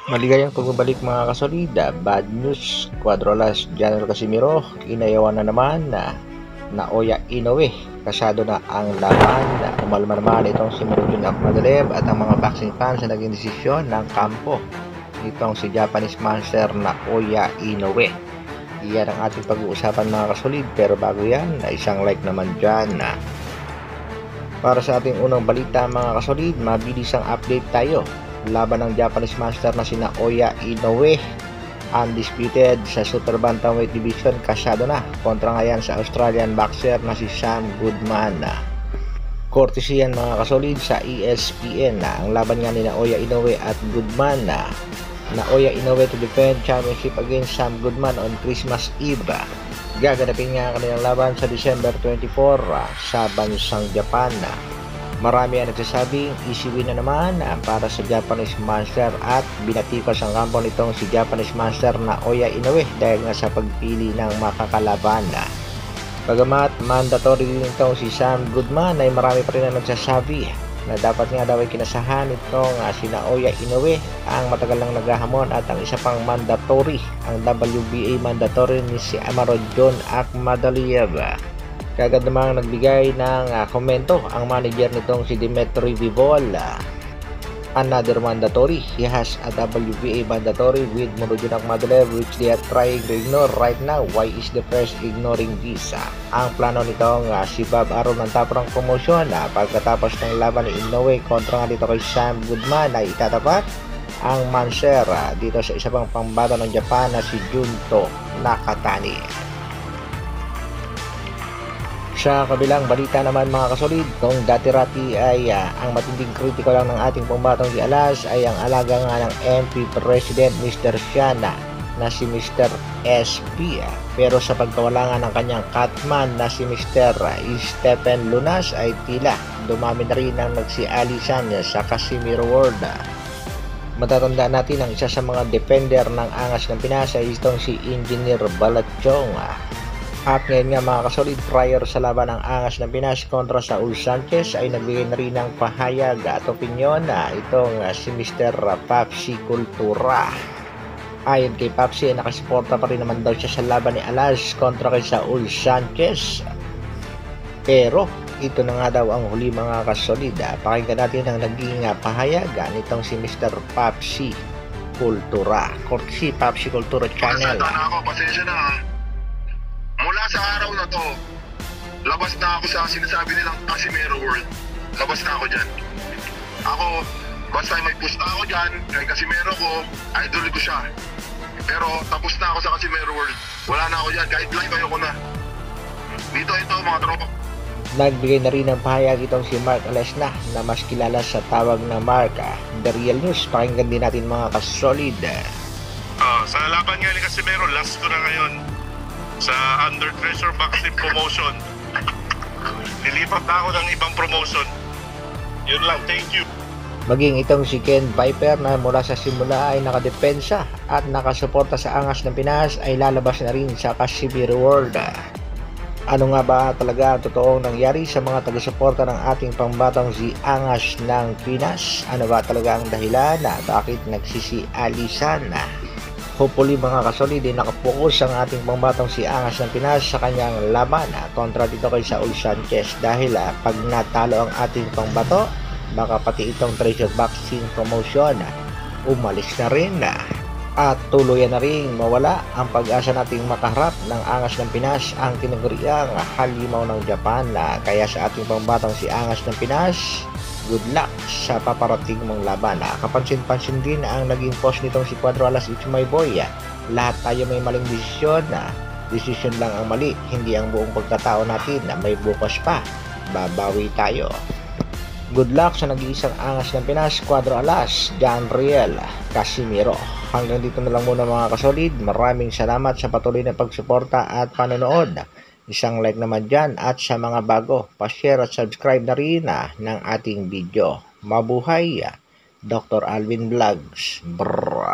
Maligayang pagbabalik mga kasolida. Bad news, Cuadrolas General Casimiro, inayawan na naman na Naoya Inoue. Kasado na ang laban. Umalma naman itong si Marujun Akhmadalev at ang mga boxing fans na naging desisyon ng kampo. Itong si Japanese Master Naoya Inoue. Iyan ang ating pag-uusapan mga kasolid. Pero bago yan, isang like naman dyan na. Para sa ating unang balita mga kasolid, mabilis ang update tayo. Laban ng Japanese Master na si Naoya Inoue, undisputed sa super bantamweight division, kasado na kontra ngayon sa Australian boxer na si Sam Goodman. Courtesy yan mga kasolid sa ESPN na ang laban nga ni Naoya Inoue at Goodman. Naoya Inoue to defend championship against Sam Goodman on Christmas Eve. Gaganapin nga ang kanilang laban sa December 24 sa bansang Japan. Marami ang nagsasabing easy win na naman para sa Japanese Master at binatikos ang kampo nitong si Japanese Master Naoya Inoue dahil nga sa pagpili ng makakalaban. Bagamat mandatory din itong si Sam Goodman ay marami pa rin ang nagsasabi na dapat nga daw ay kinasahan itong si Naoya Inoue ang matagal nang naghahamon at ang isa pang mandatory, ang WBA mandatory ni si Marujun Akhmadalev. Kagad namang nagbigay ng komento ang manager nitong si Dmitry Bivol. Another mandatory, he has a WBA mandatory with Marujun Akhmadalev which they are trying to ignore right now. Why is the press ignoring this? Ang plano nitong si Bob Arum ng Top Rank Promotion pagkatapos ng laban ni Inoue kontra nga dito kay Sam Goodman ay itatapat ang Manser dito sa isa pang pambato ng Japan na si Junto Nakatani. Sa kabilang balita naman mga kasolid, kung dati-rati ay ang matinding kritiko lang ng ating pambatong si Alas ay ang alaga nga ng MP President Mr. Siana na si Mr. SP. Pero sa pagkawala nga ng kanyang catman na si Mr. Stephen Lunas ay tila dumami na rin ang nagsialisan sa Casimiro World. Matatanda natin ang isa sa mga defender ng angas ng Pinas ay itong si Engineer Balachong. At ngayon nga mga kasolid, prior sa laban ng angas ng Pinas kontra sa Saul Sanchez ay nagbigay na rin ng pahayag at opinyon na itong si Mr. Papsi Cultura. Ayon kay Papsi ay nakasuporta pa rin naman daw siya sa laban ni Alas kontra kay Saul Sanchez. Pero ito na nga daw ang huli mga kasolid. Pakinggan natin ang naging pahayag nitong si Mr. Papsi Cultura. Courtesy Papsi Cultura Channel. Pasensya na. Mula sa araw na to, labas na ako sa sinasabi nilang Casimiro World. Labas na ako dyan. Ako, basta may push na ako dyan, kay Casimiro ko, idol ko siya. Pero tapos na ako sa Casimiro World. Wala na ako dyan, kahit live ayoko na. Dito ito mga tropa. Nagbigay na rin ng pahayag itong si Mark Alesna na mas kilala sa tawag na Mark The Real News. Pakinggan din natin mga kasolid. Sa laban nga ni Casimiro, last ko na ngayon. Sa Under Treasure Boxing Promotion. Nilipat na ako ng ibang promotion. Yun lang, thank you. Maging itong si Ken Viper na mula sa simula ay nakadepensa at nakasuporta sa angas ng Pinas ay lalabas na rin sa Casimiro World. Ano nga ba talaga ang totoong nangyari sa mga taga-suporta ng ating pambatang si Angas ng Pinas? Ano ba talaga ang dahilan na bakit nagsisialisan na? Hopefully mga kasolid ay nakapokus ang ating pambatang si Angas ng Pinas sa kanyang laban kontra dito kay Saul Sanchez dahil pag natalo ang ating pambato baka pati itong Treasure Boxing Promotion umalis na rin at tuluyan na rin mawala ang pag-asa nating makaharap ng Angas ng Pinas ang tinaguriang halimaw ng Japan. Kaya sa ating pambatang si Angas ng Pinas, good luck sa paparating mong laban. Kapansin-pansin din ang naging post nitong si Cuadro Alas, it's my boy. Lahat tayo may maling desisyon. Desisyon lang ang mali, hindi ang buong pagkatao natin na may bukas pa. Babawi tayo. Good luck sa nag-iisang angas ng Pinas, Cuadro Alas, Janriel Casimiro. Hanggang dito na lang muna mga kasolid. Maraming salamat sa patuloy na pagsuporta at panonood. Isang like naman dyan at sa mga bago, pa-share at subscribe na rin ng ating video. Mabuhay, Dr. Alvin Vlogs. Brrr.